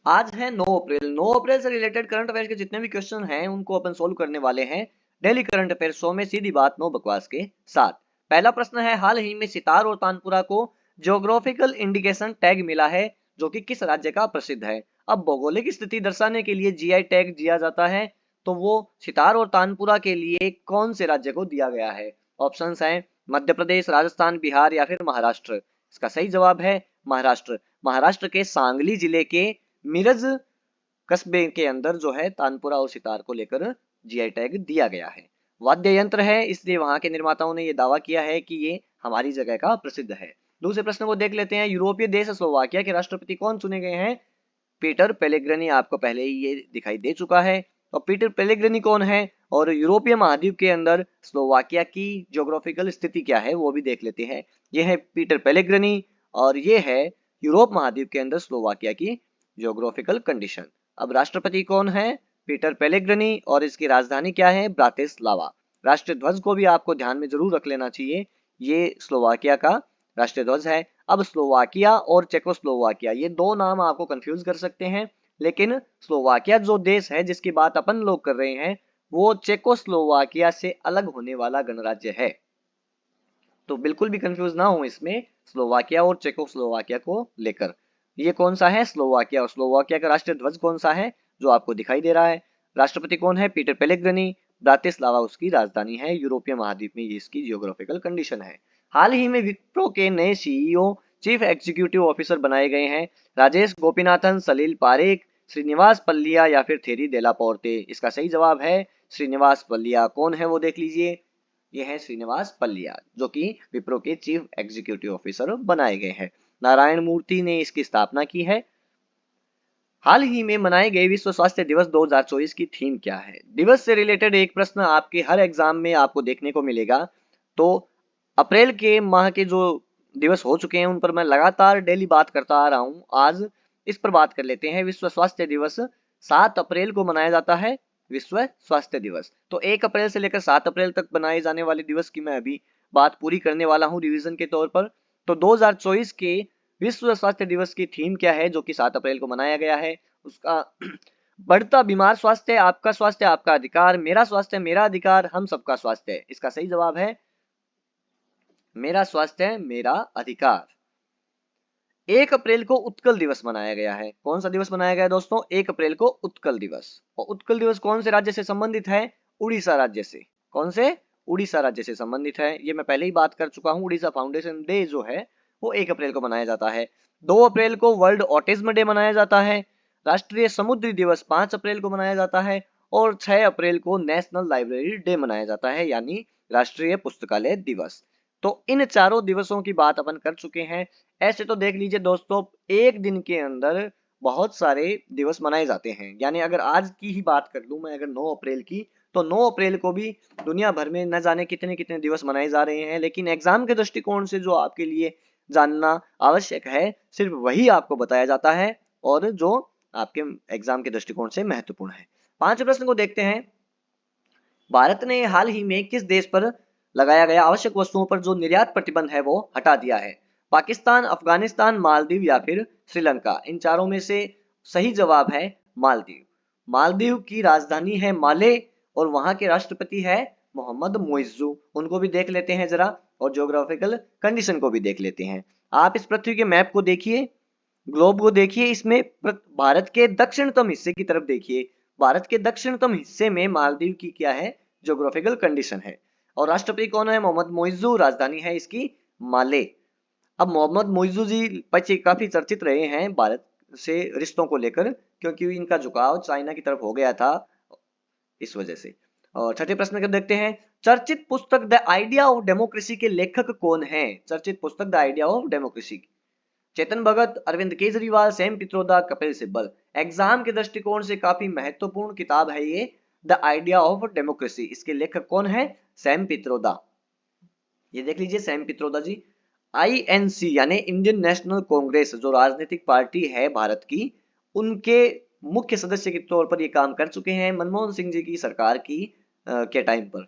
आज है 9 अप्रैल। 9 अप्रैल से रिलेटेड करंट अफेयर्स के जितने भी क्वेश्चन हैं उनको अपन सोल्व करने वाले हैं डेली करंट अफेयर शो में, सीधी बात नो बकवास के साथ। पहला प्रश्न है, हाल ही में सितार और तानपुरा को ज्योग्राफिकल इंडिकेशन टैग मिला है जो कि किस राज्य का प्रसिद्ध है। अब भौगोलिक स्थिति दर्शाने के लिए जीआई टैग दिया जाता है, तो वो सितार और तानपुरा के लिए कौन से राज्य को दिया गया है। ऑप्शंस हैं मध्य प्रदेश, राजस्थान, बिहार या फिर महाराष्ट्र। इसका सही जवाब है महाराष्ट्र। महाराष्ट्र के सांगली जिले के मिरज कस्बे के अंदर जो है तानपुरा और सितार को लेकर जीआई टैग दिया गया है। वाद्य यंत्र है, इसलिए वहां के निर्माताओं ने यह दावा किया है कि ये हमारी जगह का प्रसिद्ध है। दूसरे प्रश्न को देख लेते हैं, यूरोपीय देश स्लोवाकिया के राष्ट्रपति कौन चुने गए हैं। पीटर पेलेग्रिनी, आपको पहले ही ये दिखाई दे चुका है। और पीटर पेलेग्रिनी कौन है और यूरोपीय महाद्वीप के अंदर स्लोवाकिया की ज्योग्राफिकल स्थिति क्या है वो भी देख लेते हैं। यह है पीटर पेलेग्रिनी और ये है यूरोप महाद्वीप के अंदर स्लोवाकिया की ज्योग्राफिकल कंडीशन। अब राष्ट्रपति कौन है, पीटर पेलेग्रिनी, और इसकी राजधानी क्या है, ब्रातिस्लावा। राष्ट्रीय ध्वज को भी आपको ध्यान में जरूर रख लेना चाहिए, ये स्लोवाकिया का राष्ट्रीय ध्वज है। अब स्लोवाकिया और चेकोस्लोवाकिया, ये दो नाम आपको कंफ्यूज कर सकते हैं, लेकिन स्लोवाकिया जो देश है जिसकी बात अपन लोग कर रहे हैं वो चेकोस्लोवाकिया से अलग होने वाला गणराज्य है, तो बिल्कुल भी कंफ्यूज ना हो इसमें स्लोवाकिया और चेकोस्लोवाकिया को लेकर। ये कौन सा है, स्लोवाकिया। और स्लोवाकिया का राष्ट्रीय ध्वज कौन सा है जो आपको दिखाई दे रहा है। राष्ट्रपति कौन है, पीटर पेलेग्रिनी। ब्रातिस्लावा उसकी राजधानी है, यूरोपीय महाद्वीप में ये इसकी जियोग्राफिकल कंडीशन है। हाल ही में विप्रो के नए सीईओ चीफ एग्जीक्यूटिव ऑफिसर बनाए गए हैं राजेश गोपीनाथन, सलील पारेख, श्रीनिवास पल्लिया या फिर थेरी देलापोर्ते। इसका सही जवाब है श्रीनिवास पल्लिया। कौन है वो देख लीजिए, ये है श्रीनिवास पल्लिया जो कि विप्रो के चीफ एग्जीक्यूटिव ऑफिसर बनाए गए हैं। नारायण मूर्ति ने इसकी स्थापना की है। हाल ही में मनाए गए विश्व स्वास्थ्य दिवस 2024 की थीम क्या है। दिवस से रिलेटेड एक प्रश्न आपके हर एग्जाम में आपको देखने को मिलेगा। तो अप्रैल के माह के जो दिवस हो चुके हैं उन पर मैं लगातार डेली बात करता आ रहा हूं। आज इस पर बात कर लेते हैं। विश्व स्वास्थ्य दिवस 7 अप्रैल को मनाया जाता है, विश्व स्वास्थ्य दिवस। तो 1 अप्रैल से लेकर 7 अप्रैल तक बनाए जाने वाले दिवस की मैं अभी बात पूरी करने वाला हूं रिवीजन के तौर पर। तो 2024 के विश्व स्वास्थ्य दिवस की थीम क्या है जो कि 7 अप्रैल को मनाया गया है, उसका बढ़ता बीमार स्वास्थ्य, आपका अधिकार, मेरा स्वास्थ्य मेरा अधिकार, हम सबका स्वास्थ्य। इसका सही जवाब है मेरा स्वास्थ्य मेरा अधिकार। 1 अप्रैल को उत्कल दिवस मनाया गया है। कौन सा दिवस मनाया गया है दोस्तों, 1 अप्रैल को उत्कल दिवस। और उत्कल दिवस कौन से राज्य से संबंधित है, उड़ीसा राज्य से। कौन से, उड़ीसा राज्य से संबंधित है, ये मैं पहले ही बात कर चुका हूं। उड़ीसा फाउंडेशन डे जो है वो 1 अप्रैल को मनाया जाता है। 2 अप्रैल को वर्ल्ड ऑटिज्म डे मनाया जाता है। राष्ट्रीय समुद्री दिवस 5 अप्रैल को मनाया जाता है। और 6 अप्रैल को नेशनल लाइब्रेरी डे मनाया जाता है, यानी राष्ट्रीय पुस्तकालय दिवस। तो इन चारों दिवसों की बात अपन कर चुके हैं। ऐसे तो देख लीजिए दोस्तों, एक दिन के अंदर बहुत सारे दिवस मनाए जाते हैं। यानी अगर आज की ही बात कर लूं मैं, अगर 9 अप्रैल की, तो 9 अप्रैल को भी दुनिया भर में न जाने कितने कितने दिवस मनाए जा रहे हैं। लेकिन एग्जाम के दृष्टिकोण से जो आपके लिए जानना आवश्यक है सिर्फ वही आपको बताया जाता है और जो आपके एग्जाम के दृष्टिकोण से महत्वपूर्ण है। 5वें प्रश्न को देखते हैं। भारत ने हाल ही में किस देश पर लगाया गया आवश्यक वस्तुओं पर जो निर्यात प्रतिबंध है वो हटा दिया है। पाकिस्तान, अफगानिस्तान, मालदीव या फिर श्रीलंका। इन चारों में से सही जवाब है मालदीव। मालदीव की राजधानी है माले और वहां के राष्ट्रपति है मोहम्मद मोइज्जू। उनको भी देख लेते हैं जरा और ज्योग्राफिकल कंडीशन को भी देख लेते हैं। आप इस पृथ्वी के मैप को देखिए, ग्लोब को देखिए, इसमें भारत के दक्षिणतम हिस्से की तरफ देखिए। भारत के दक्षिणतम हिस्से में मालदीव की क्या है, ज्योग्राफिकल कंडीशन है। और राष्ट्रपति कौन है, मोहम्मद मोइज्जू। राजधानी है इसकी माले। अब मोहम्मद मोइज्जू जी बच्चे काफी चर्चित रहे हैं भारत से रिश्तों को लेकर, क्योंकि इनका झुकाव चाइना की तरफ हो गया था इस वजह से। और छठे प्रश्न को देखते हैं। चर्चित पुस्तक द आइडिया ऑफ डेमोक्रेसी के लेखक कौन है। चर्चित पुस्तक the idea of democracy, Chetan Bhagat, Arvind Kejriwal, Sam Pitroda, Kapil Sibal. Exam के दृष्टिकोण से काफी महत्वपूर्ण किताब है ये, द आइडिया ऑफ डेमोक्रेसी। इसके लेखक कौन है, सैम पित्रोदा। ये देख लीजिए सैम पित्रोदा जी। आईएनसी यानी इंडियन नेशनल कांग्रेस जो राजनीतिक पार्टी है भारत की, उनके मुख्य सदस्य के तौर पर ये काम कर चुके हैं मनमोहन सिंह जी की सरकार की के टाइम पर।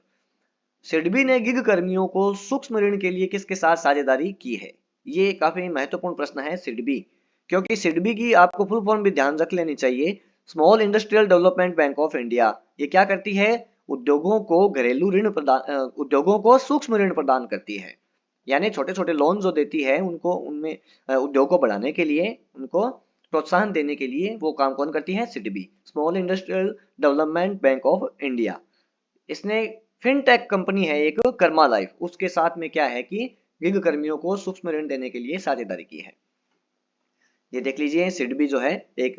सिडबी ने गिग कर्मियों को सूक्ष्म ऋण के लिए किसके साथ साझेदारी की है। ये काफी महत्वपूर्ण प्रश्न है सिडबी, क्योंकि सिडबी की आपको फुल फॉर्म भी ध्यान रख लेनी चाहिए, small industrial development bank of India. ये क्या करती है? उद्योगों को घरेलू ऋण प्रदान, उद्योगों को सूक्ष्म ऋण प्रदान करती है, यानी छोटे छोटे लोन जो देती है उनको, उनमें उद्योग को बढ़ाने के लिए, उनको प्रोत्साहन देने के लिए वो काम कौन करती है? SIDBI, small industrial development bank of India. इसने फिनटेक कंपनी है एक कर्मा लाइफ, उसके साथ में क्या है कि गिग कर्मियों को सूक्ष्म ऋण देने के लिए साझेदारी की है। ये देख लीजिए, सिडबी जो है एक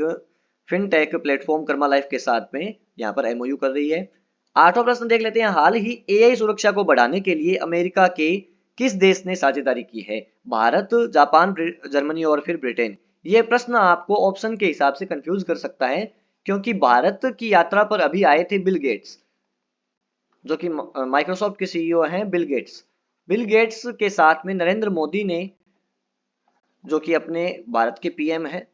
फिनटेक प्लेटफॉर्म कर्मा लाइफ के साथ में यहाँ पर एमओयू कर रही है। 8वां प्रश्न देख लेते हैं, हाल ही एआई सुरक्षा को बढ़ाने के लिए अमेरिका के किस देश ने साझेदारी की है? भारत, जापान, जर्मनी और फिर ब्रिटेन। ये प्रश्न आपको ऑप्शन के हिसाब से कंफ्यूज कर सकता है, क्योंकि भारत की यात्रा पर अभी आए थे बिल गेट्स, जो कि माइक्रोसॉफ्ट के सीईओ हैं बिल गेट्स। बिल गेट्स के साथ में नरेंद्र मोदी ने, जो कि अपने भारत के पीएम हैं,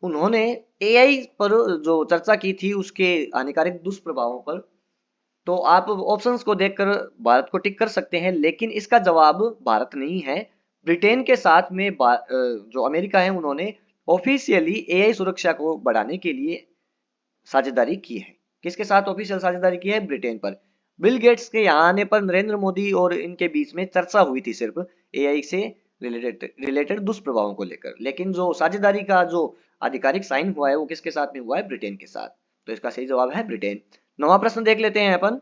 उन्होंने एआई पर जो चर्चा की थी उसके हानिकारक दुष्प्रभावों पर। तो आप ऑप्शंस को देखकर भारत को टिक कर सकते हैं, लेकिन इसका जवाब भारत नहीं है। ब्रिटेन के साथ में जो अमेरिका है, उन्होंने ऑफिशियली एआई सुरक्षा को बढ़ाने के लिए साझेदारी की है। किसके साथ ऑफिशियल साझेदारी की है? ब्रिटेन पर। बिल गेट्स के यहाँ आने पर नरेंद्र मोदी और इनके बीच में चर्चा हुई थी सिर्फ एआई से रिलेटेड दुष्प्रभावों को लेकर, लेकिन जो साझेदारी का जो आधिकारिक साइन हुआ है वो किसके साथ में हुआ है? ब्रिटेन के साथ। तो इसका सही जवाब है ब्रिटेन। 9वां प्रश्न देख लेते हैं अपन,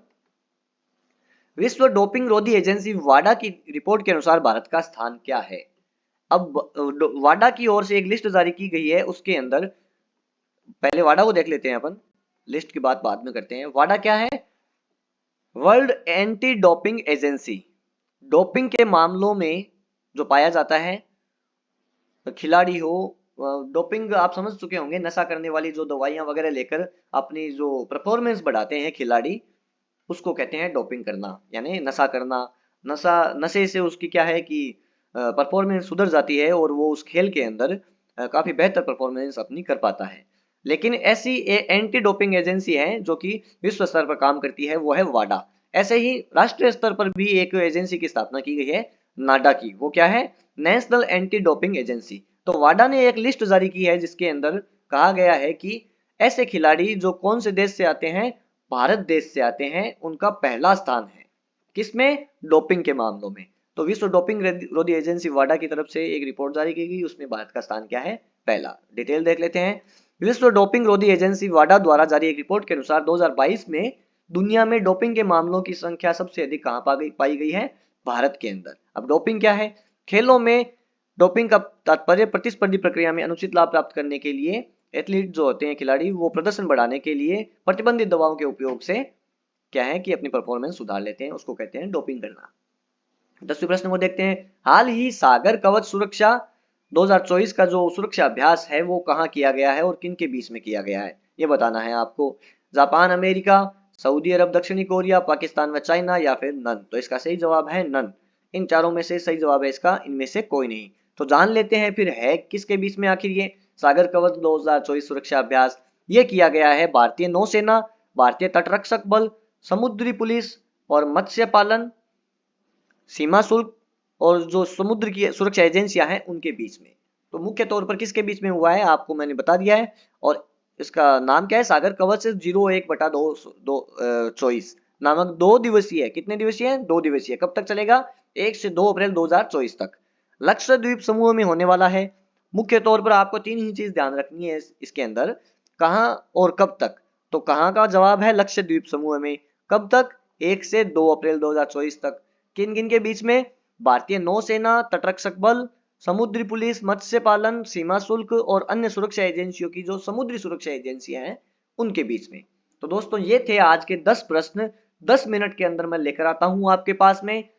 विश्व डोपिंग रोधी एजेंसी वाडा की रिपोर्ट के अनुसार भारत का स्थान क्या है? अब वाडा की ओर से एक लिस्ट जारी की गई है, उसके अंदर पहले वाडा को देख लेते हैं अपन, लिस्ट की बात बाद में करते हैं। वाडा क्या है? World anti doping agency. Doping के मामलों में जो पाया जाता है, खिलाड़ी हो, डोपिंग आप समझ चुके होंगे, नशा करने वाली जो दवाइयां वगैरह लेकर अपनी जो परफॉर्मेंस बढ़ाते हैं खिलाड़ी, उसको कहते हैं डोपिंग करना, यानी नशा करना। नशे से उसकी क्या है कि परफॉर्मेंस सुधर जाती है और वो उस खेल के अंदर काफी बेहतर परफॉर्मेंस अपनी कर पाता है। लेकिन ऐसी एंटी डोपिंग एजेंसी है जो कि विश्व स्तर पर काम करती है, वो है वाडा। ऐसे ही राष्ट्रीय स्तर पर भी एक एजेंसी की स्थापना की गई है, नाडा की। वो क्या है? National anti doping agency. तो वाडा ने एक लिस्ट जारी की है जिसके अंदर कहा गया है कि ऐसे खिलाड़ी जो कौन से देश से आते हैं, भारत देश से आते हैं, उनका पहला स्थान है किसमें? डोपिंग के मामलों में। तो विश्व डोपिंग रोधी एजेंसी वाडा की तरफ से एक रिपोर्ट जारी की गई, उसमें भारत का स्थान क्या है? पहला। डिटेल देख लेते हैं। विश्व डोपिंग रोधी एजेंसी वाडा द्वारा जारी एक रिपोर्ट के अनुसार 2022 में दुनिया में डोपिंग के मामलों की संख्या सबसे अधिक कहां पाई गई है? भारत के अंदर। अब डोपिंग क्या है? खेलों में डोपिंग का तात्पर्य प्रतिस्पर्धी प्रक्रिया में अनुचित लाभ प्राप्त करने के लिए एथलीट जो होते हैं, खिलाड़ी, वो प्रदर्शन बढ़ाने के लिए प्रतिबंधित दवाओं के उपयोग से क्या है कि अपनी परफॉर्मेंस सुधार लेते हैं, उसको कहते हैं डोपिंग करना। 10वें प्रश्न को देखते हैं, हाल ही सागर कवच सुरक्षा 2024 का जो सुरक्षा अभ्यास है वो कहाँ किया गया है और किन के बीच में किया गया है? ये बताना है आपको। जापान, अमेरिका, सऊदी अरब, दक्षिणी कोरिया, पाकिस्तान व चाइना, या फिर नन। तो इसका सही जवाब है नन। इन चारों में से सही जवाब है इसका, इनमें से कोई नहीं। तो जान लेते हैं फिर है किसके बीच में आखिर ये सागर कवच 2024 सुरक्षा अभ्यास। ये किया गया है भारतीय नौसेना, भारतीय तटरक्षक बल, समुद्री पुलिस और मत्स्य पालन, सीमा शुल्क और जो समुद्र की सुरक्षा एजेंसियां हैं उनके बीच में। तो मुख्य तौर पर किसके बीच में हुआ है आपको मैंने बता दिया है, और इसका नाम क्या है? सागर कवच 01/24 नामक 2 दिवसीय, कितने दिवसीय है? 2 दिवसीय। कब तक चलेगा? 1 से 2 अप्रैल 2024 तक लक्षद्वीप समूह में होने वाला है। मुख्य तौर पर आपको 3 ही चीज ध्यान रखनी है इसके अंदर, कहाँ और कब तक। तो कहाँ का जवाब है? लक्षद्वीप समूह में। कब तक? 1 से 2 अप्रैल 2024 तक। किन किन के बीच में? भारतीय नौसेना, तटरक्षक बल, समुद्री पुलिस, मत्स्य पालन, सीमा शुल्क और अन्य सुरक्षा एजेंसियों की जो समुद्री सुरक्षा एजेंसियां हैं उनके बीच में। तो दोस्तों ये थे आज के 10 प्रश्न, 10 मिनट के अंदर मैं लेकर आता हूं आपके पास में।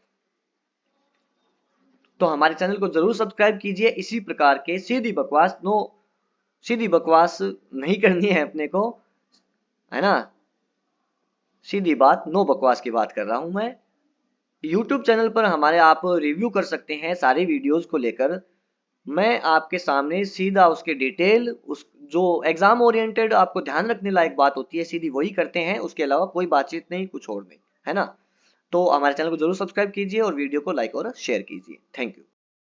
तो हमारे चैनल को जरूर सब्सक्राइब कीजिए। इसी प्रकार के सीधी बकवास नहीं करनी है अपने को, है ना? सीधी बात, नो बकवास की बात कर रहा हूं मैं। YouTube चैनल पर हमारे आप रिव्यू कर सकते हैं सारे वीडियोस को लेकर। मैं आपके सामने सीधा उसके डिटेल, उस जो एग्जाम ओरिएंटेड आपको ध्यान रखने लायक बात होती है सीधी वही करते हैं, उसके अलावा कोई बातचीत नहीं, कुछ और नहीं, है ना? तो हमारे चैनल को जरूर सब्सक्राइब कीजिए और वीडियो को लाइक और शेयर कीजिए। Thank you.